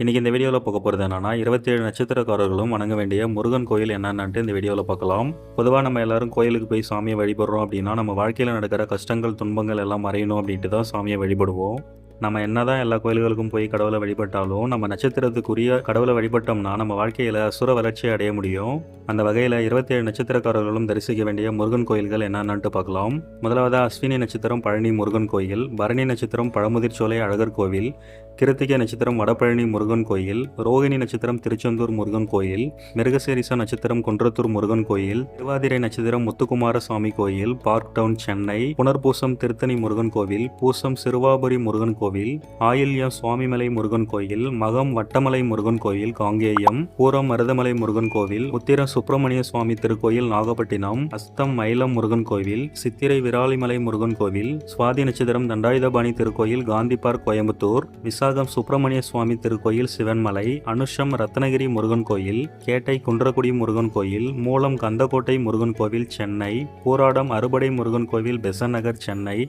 இன்றைக்கி இந்த வீடியோவில் பார்க்க போகிறது என்னன்னா 27 நட்சத்திரக்காரர்களும் வணங்க வேண்டிய முருகன் கோயில் என்னென்னட்டு இந்த வீடியோவில் பார்க்கலாம். பொதுவாக நம்ம எல்லாரும் கோயிலுக்கு போய் சாமியை வழிபடுறோம் அப்படின்னா நம்ம வாழ்க்கையில் நடக்கிற கஷ்டங்கள் துன்பங்கள் எல்லாம் மறையணும் அப்படின்ட்டு தான் சாமியை வழிபடுவோம். நம்ம என்னதான் எல்லா கோயில்களுக்கும் போய் கடவுளை வழிபட்டாலும் நம்ம நட்சத்திரத்துக்குரிய கடவுளை வழிபட்டோம்னா நம்ம வாழ்க்கையில் அசுர வளர்ச்சியை அடைய முடியும். அந்த வகையில் 27 நட்சத்திரக்காரர்களும் தரிசிக்க வேண்டிய முருகன் கோயில்கள் என்னென்னட்டு பார்க்கலாம். முதலாவது அஸ்வினி நட்சத்திரம் பழனி முருகன் கோயில், பரணி நட்சத்திரம் பழமுதிர்ச்சோலை அழகர் கோவில், கிருத்திகை நட்சத்திரம் வடபழனி முருகன் கோயில், ரோகிணி நட்சத்திரம் திருச்செந்தூர் முருகன் கோயில், மிருகசீரிச நட்சத்திரம் குன்றத்தூர் முருகன் கோயில், திருவாதிரை நட்சத்திரம் முத்துக்குமார சுவாமி கோயில் பார்க் டவுன் சென்னை, புனர்பூசம் திருத்தணி முருகன் கோவில், பூசம் சிறுவாபுரி முருகன் கோவில், ஆயில்யம் சுவாமிமலை முருகன் கோயில், மகம் வட்டமலை முருகன் கோயில் காங்கேயம், பூரம் மருதமலை முருகன் கோவில், உத்திரம் சுப்பிரமணிய சுவாமி திருக்கோயில் நாகப்பட்டினம், அஸ்தம் மயிலம் முருகன் கோவில், சித்திரை விராலிமலை முருகன் கோவில், சுவாதி நட்சத்திரம் தண்டாயுதபாணி திருக்கோயில் காந்தி பார்க் கோயம்புத்தூர், விசாகம் சுப்பிரமணிய சுவாமி திருக்கோயில் சிவன்மலை, அனுஷம் ரத்னகிரி முருகன் கோயில், கேட்டை குன்றக்குடி முருகன் கோயில், மூலம் கந்தக்கோட்டை முருகன் கோவில் சென்னை, பூராடம் அறுபடை முருகன் கோவில் பெசன் நகர் சென்னை,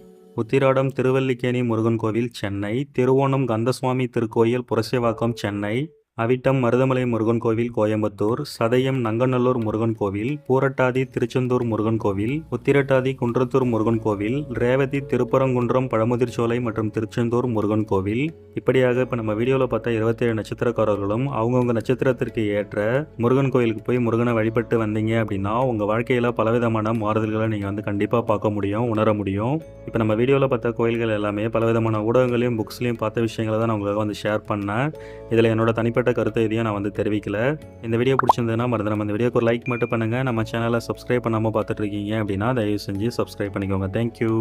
உத்திராடம் திருவல்லிக்கேணி முருகன் கோவில் சென்னை, திருவோணம் கந்தசுவாமி திருக்கோயில் புரசைவாக்கம் சென்னை, அவிட்டம் மருதமலை முருகன் கோவில் கோயம்புத்தூர், சதயம் நங்கநல்லூர் முருகன் கோவில், பூரட்டாதி திருச்செந்தூர் முருகன் கோவில், உத்திரட்டாதி குன்றத்தூர் முருகன் கோவில், ரேவதி திருப்பரங்குன்றம் பழமுதிர்ச்சோலை மற்றும் திருச்செந்தூர் முருகன் கோவில். இப்படியாக இப்போ நம்ம வீடியோவில் பார்த்தா 27 நட்சத்திரக்காரர்களும் அவங்கவுங்க நட்சத்திரத்திற்கு ஏற்ற முருகன் கோயிலுக்கு போய் முருகனை வழிபட்டு வந்தீங்க அப்படின்னா உங்கள் வாழ்க்கையில் பலவிதமான மாறுதல்களை நீங்கள் கண்டிப்பாக பார்க்க முடியும், உணர முடியும். இப்போ நம்ம வீடியோவில் பார்த்த கோயில்கள் எல்லாமே பலவிதமான ஊடகங்களையும் புக்ஸ்லையும் பார்த்த விஷயங்களை தான் நான் உங்களுக்கு ஷேர் பண்ணேன். இதில் என்னோட தனிப்பட்ட கருத்தை இதையும் நான் தெரிவிக்கல. இந்த வீடியோ பிடிச்சிருந்ததுன்னா மறந்து நம்ம இந்த வீடியோக்கு ஒரு லைக் மட்டும் பண்ணுங்கள். நம்ம சேனலை சப்ஸ்கிரைப் பண்ணாமல் பார்த்துட்டு இருக்கீங்க அப்படின்னா தயவு செஞ்சு சப்ஸ்கிரைப் பண்ணிக்கோங்க. தேங்க்யூ.